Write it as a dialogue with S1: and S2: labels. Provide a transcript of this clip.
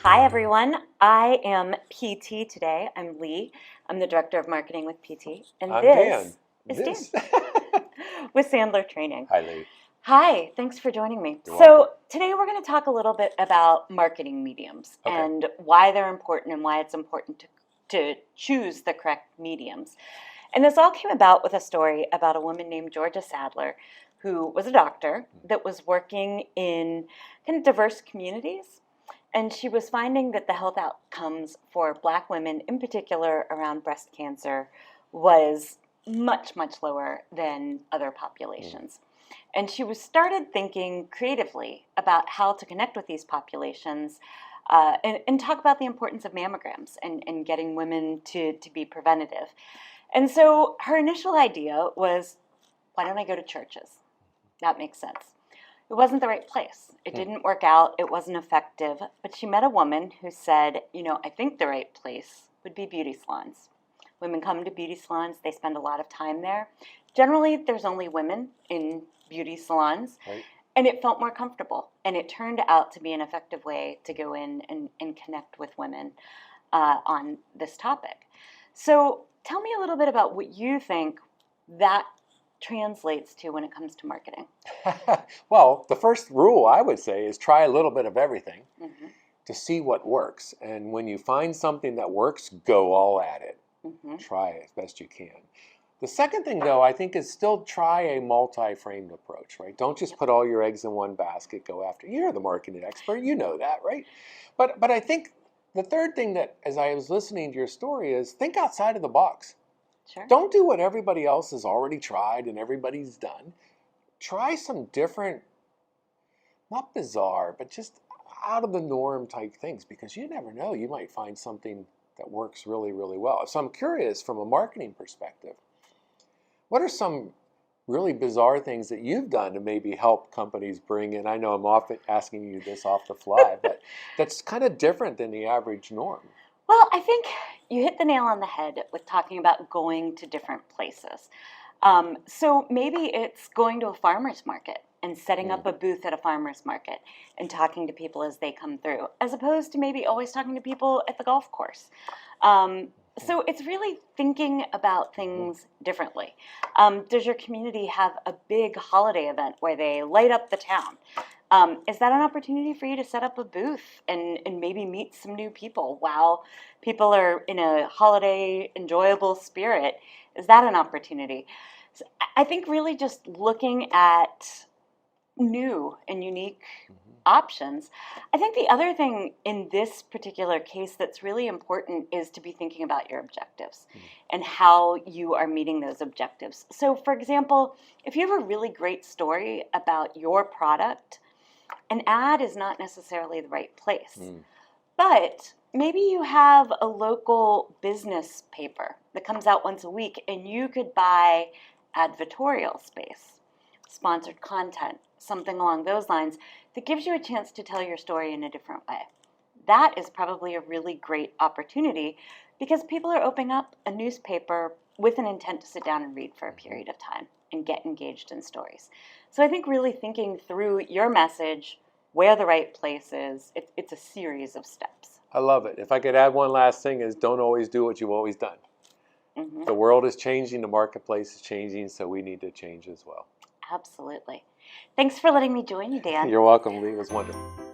S1: Hi everyone, I am PT today. I'm Leigh. I'm the Director of Marketing with PT. And
S2: I'm
S1: this
S2: Dan.
S1: is Dan with Sadler Training.
S2: Hi, Leigh.
S1: Hi, thanks for joining me.
S2: You're welcome.
S1: Today we're going to talk a little bit about marketing mediums
S2: Okay.
S1: and why they're important and why it's important to choose the correct mediums. And this all came about with a story about a woman named Georgia Sadler who was a doctor that was working in kind of diverse communities. And she was finding that the health outcomes for Black women, in particular around breast cancer, was much, much lower than other populations. And she was started thinking creatively about how to connect with these populations and talk about the importance of mammograms and getting women to be preventative. And so her initial idea was, why don't I go to churches? That makes sense. It wasn't the right place. It didn't work out. It wasn't effective. But she met a woman who said, I think the right place would be beauty salons. Women come to beauty salons. They spend a lot of time there. Generally, there's only women in beauty salons.
S2: Right.
S1: And it felt more comfortable. And it turned out to be an effective way to go in and connect with women on this topic. So tell me a little bit about what you think that translates to when it comes to marketing.
S2: Well, the first rule I would say is try a little bit of everything to see what works. And when you find something that works, go all at it. Try it as best you can. The second thing, though, I think is still try a multi-framed approach, right? Don't just put all your eggs in one basket, go after. You're the marketing expert, you know that, right? But I think the third thing that, as I was listening to your story, is think outside of the box.
S1: Sure.
S2: Don't do what everybody else has already tried and everybody's done. Try some different, not bizarre, but just out of the norm type things, because you never know. You might find something that works really, really well. So I'm curious from a marketing perspective, what are some really bizarre things that you've done to maybe help companies bring in? I know I'm often asking you this off the fly, but that's kind of different than the average norm.
S1: Well, I think you hit the nail on the head with talking about going to different places. So maybe it's going to a farmer's market and setting up a booth at a farmer's market and talking to people as they come through, as opposed to maybe always talking to people at the golf course. So it's really thinking about things differently. Does your community have a big holiday event where they light up the town? Is that an opportunity for you to set up a booth and maybe meet some new people while people are in a holiday enjoyable spirit? Is that an opportunity? So I think really just looking at new and unique options. I think the other thing in this particular case that's really important is to be thinking about your objectives and how you are meeting those objectives. So for example, if you have a really great story about your product, an ad is not necessarily the right place. But maybe you have a local business paper that comes out once a week and you could buy advertorial space, sponsored content, something along those lines that gives you a chance to tell your story in a different way. That is probably a really great opportunity because people are opening up a newspaper with an intent to sit down and read for a period of time and get engaged in stories. So I think really thinking through your message, where the right place is, it's a series of steps.
S2: I love it. If I could add one last thing is don't always do what you've always done. The world is changing, the marketplace is changing, so we need to change as well.
S1: Absolutely. Thanks for letting me join you, Dan.
S2: You're welcome, Leigh. It was wonderful.